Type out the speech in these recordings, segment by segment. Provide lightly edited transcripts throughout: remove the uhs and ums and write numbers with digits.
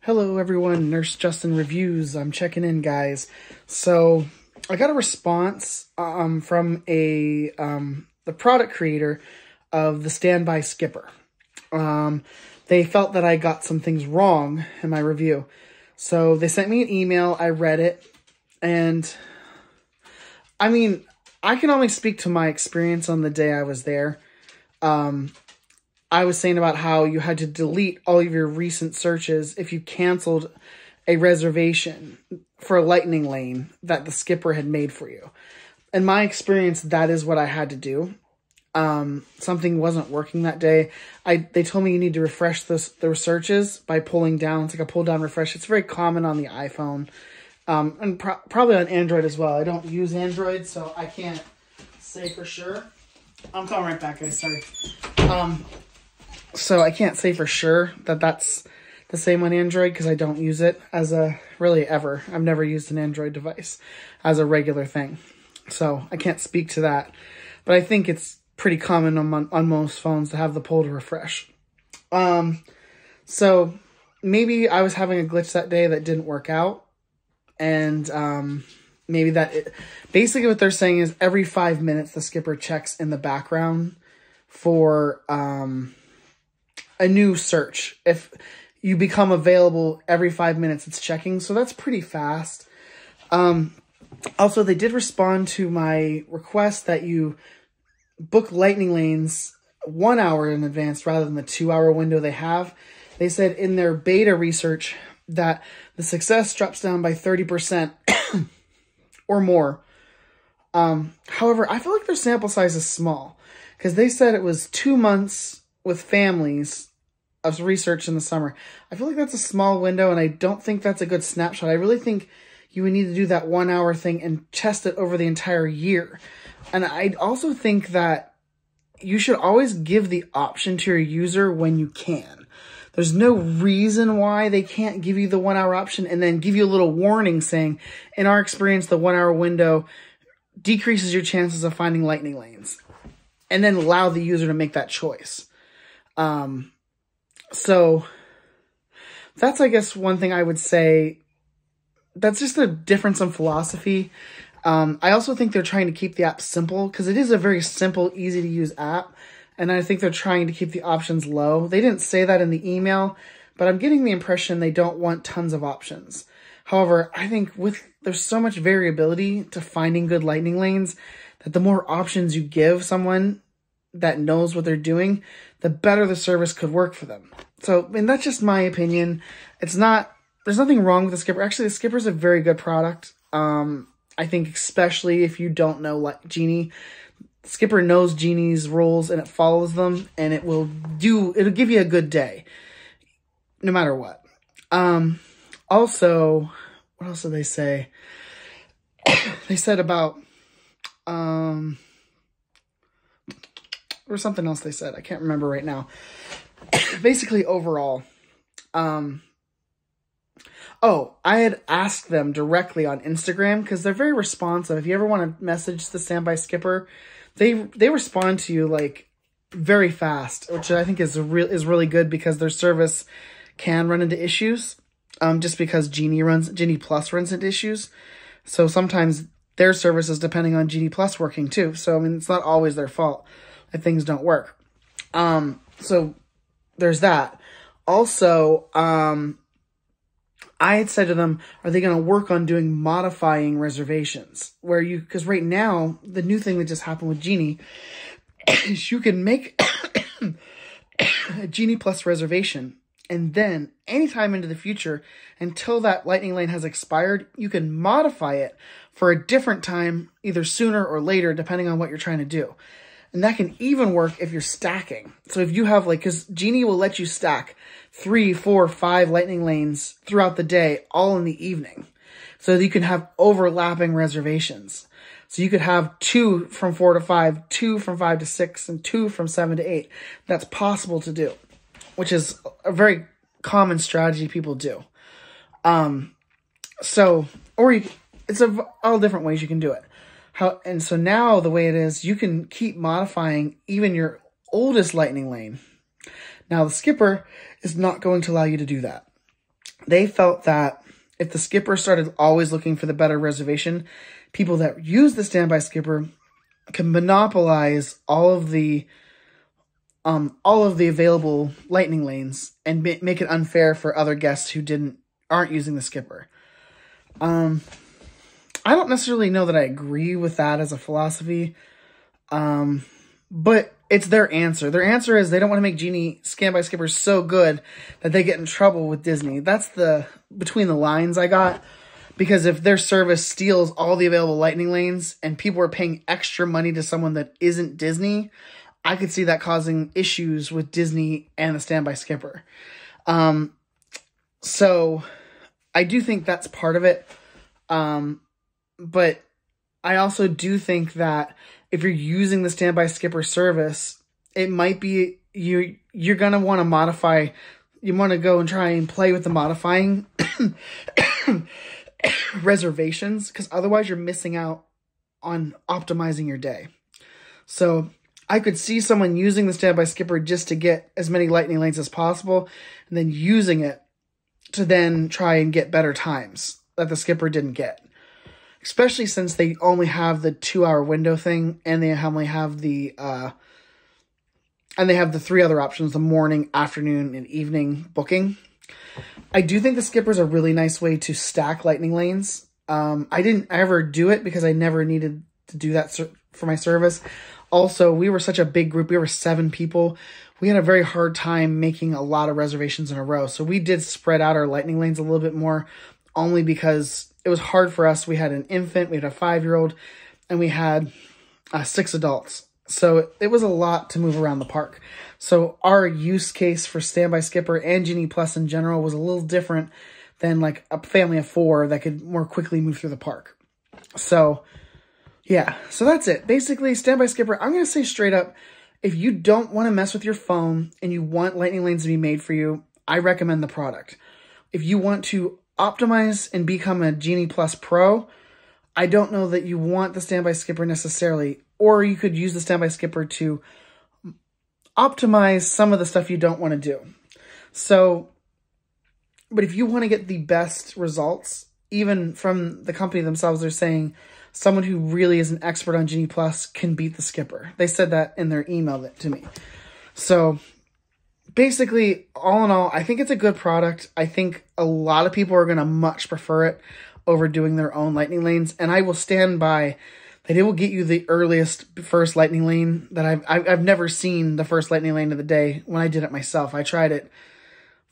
Hello everyone, Nurse Justin Reviews. I'm checking in, guys. So I got a response from the product creator of the Standby Skipper. They felt that I got some things wrong in my review. So they sent me an email, I read it, and I mean, I can only speak to my experience on the day I was there. I was saying about how you had to delete all of your recent searches if you canceled a reservation for a lightning lane that the skipper had made for you. In my experience, that is what I had to do. Something wasn't working that day. They told me you need to refresh the searches by pulling down. It's like a pull down refresh. It's very common on the iPhone, and probably on Android as well. I don't use Android, so I can't say for sure. I'm coming right back, guys. Sorry. So I can't say for sure that that's the same on Android because I don't use it as really ever. I've never used an Android device as a regular thing. So I can't speak to that. But I think it's pretty common on most phones to have the pull to refresh. So maybe I was having a glitch that day that didn't work out. And maybe basically what they're saying is every 5 minutes the skipper checks in the background for a new search. If you become available every 5 minutes, it's checking. So that's pretty fast. Also, they did respond to my request that you book lightning lanes 1 hour in advance rather than the 2-hour window they have. They said in their beta research that the success drops down by 30% or more. However, I feel like their sample size is small because they said it was 2 months with families of research in the summer. I feel like that's a small window, and I don't think that's a good snapshot. I really think you would need to do that 1 hour thing and test it over the entire year. And I also think that you should always give the option to your user when you can. There's no reason why they can't give you the 1 hour option and then give you a little warning saying, in our experience, the 1 hour window decreases your chances of finding lightning lanes. And then allow the user to make that choice. So that's, I guess, one thing I would say. That's just a difference in philosophy. I also think they're trying to keep the app simple because it is a very simple, easy to use app. And I think they're trying to keep the options low. They didn't say that in the email, but I'm getting the impression they don't want tons of options. However, I think there's so much variability to finding good lightning lanes that the more options you give someone that knows what they're doing, the better the service could work for them. So, I mean, that's just my opinion. There's nothing wrong with the skipper. Actually, the skipper is a very good product. I think especially if you don't know Genie, skipper knows Genie's rules and it follows them, and it'll give you a good day, no matter what. Also, what else did they say? They said about, or something else they said. I can't remember right now. Basically, overall, I had asked them directly on Instagram because they're very responsive. If you ever want to message the Standby Skipper, they respond to you like very fast, which I think is really good because their service can run into issues. Just because Genie Plus runs into issues, so sometimes their service is depending on Genie Plus working too. So I mean, it's not always their fault that things don't work. So there's that. Also, I had said to them, are they going to work on doing modifying reservations? Because right now, the new thing that just happened with Genie is you can make a Genie Plus reservation, and then anytime into the future, until that lightning lane has expired, you can modify it for a different time, either sooner or later, depending on what you're trying to do. And that can even work if you're stacking. So if you have because Genie will let you stack 3, 4, 5 lightning lanes throughout the day, all in the evening. So that you can have overlapping reservations. So you could have 2 from 4 to 5, 2 from 5 to 6, and 2 from 7 to 8. That's possible to do, which is a very common strategy people do. It's all different ways you can do it. And so now the way it is, you can keep modifying even your oldest lightning lane. Now the skipper is not going to allow you to do that. they felt that if the skipper started always looking for the better reservation, people that use the standby skipper can monopolize all of the available lightning lanes and make it unfair for other guests who aren't using the skipper. I don't necessarily know that I agree with that as a philosophy, but it's their answer. Their answer is they don't want to make Genie standby skippers so good that they get in trouble with Disney. That's the between the lines I got. Because if their service steals all the available lightning lanes and people are paying extra money to someone that isn't Disney, I could see that causing issues with Disney and the standby skipper. So I do think that's part of it. But I also do think that if you're using the standby skipper service, it might be you're going to want to modify. You want to go and try and play with the modifying reservations, because otherwise you're missing out on optimizing your day. So I could see someone using the standby skipper just to get as many lightning lanes as possible, and then using it to then try and get better times that the skipper didn't get. Especially since they only have the 2-hour window thing, and they only have the 3 other options: the morning, afternoon, and evening booking. I do think the skipper is a really nice way to stack lightning lanes. I didn't ever do it because I never needed to do that for my service. Also, we were such a big group. We were 7 people. We had a very hard time making a lot of reservations in a row. So we did spread out our lightning lanes a little bit more, only because it was hard for us. We had an infant, we had a 5-year-old, and we had 6 adults. So it was a lot to move around the park. So our use case for Standby Skipper and Genie Plus in general was a little different than like a family of 4 that could more quickly move through the park. So yeah, so that's it. Basically, Standby Skipper, I'm going to say straight up, if you don't want to mess with your phone and you want lightning lanes to be made for you, I recommend the product. If you want to optimize and become a Genie Plus Pro, I don't know that you want the Standby Skipper necessarily. Or you could use the Standby Skipper to optimize some of the stuff you don't want to do. So, but if you want to get the best results, even from the company themselves, they're saying someone who really is an expert on Genie Plus can beat the skipper. They said that in their email to me. So basically, all in all, I think it's a good product. I think a lot of people are going to much prefer it over doing their own lightning lanes. And I will stand by that it will get you the earliest first lightning lane that I've never seen the first lightning lane of the day when I did it myself. I tried it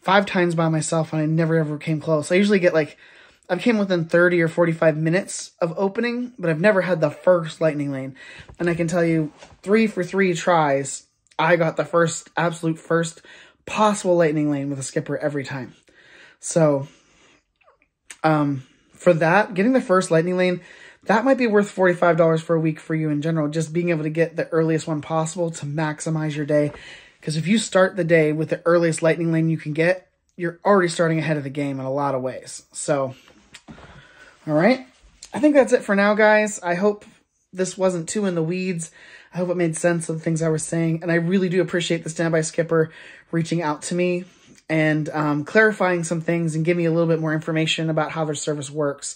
5 times by myself and I never ever came close. I usually get I came within 30 or 45 minutes of opening, but I've never had the first lightning lane. And I can tell you 3 for 3 tries, I got the absolute first possible lightning lane with a skipper every time. So, for that, getting the first lightning lane, that might be worth $45 for a week for you in general, just being able to get the earliest one possible to maximize your day. Because if you start the day with the earliest lightning lane you can get, you're already starting ahead of the game in a lot of ways. So, all right. I think that's it for now, guys. I hope this wasn't too in the weeds. I hope it made sense of the things I was saying. And I really do appreciate the Standby Skipper reaching out to me and clarifying some things and giving me a little bit more information about how their service works.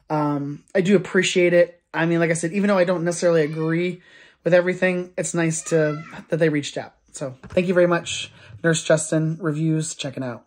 I do appreciate it. I mean, like I said, even though I don't necessarily agree with everything, it's nice that they reached out. So thank you very much. Nurse Justin Reviews, checking out.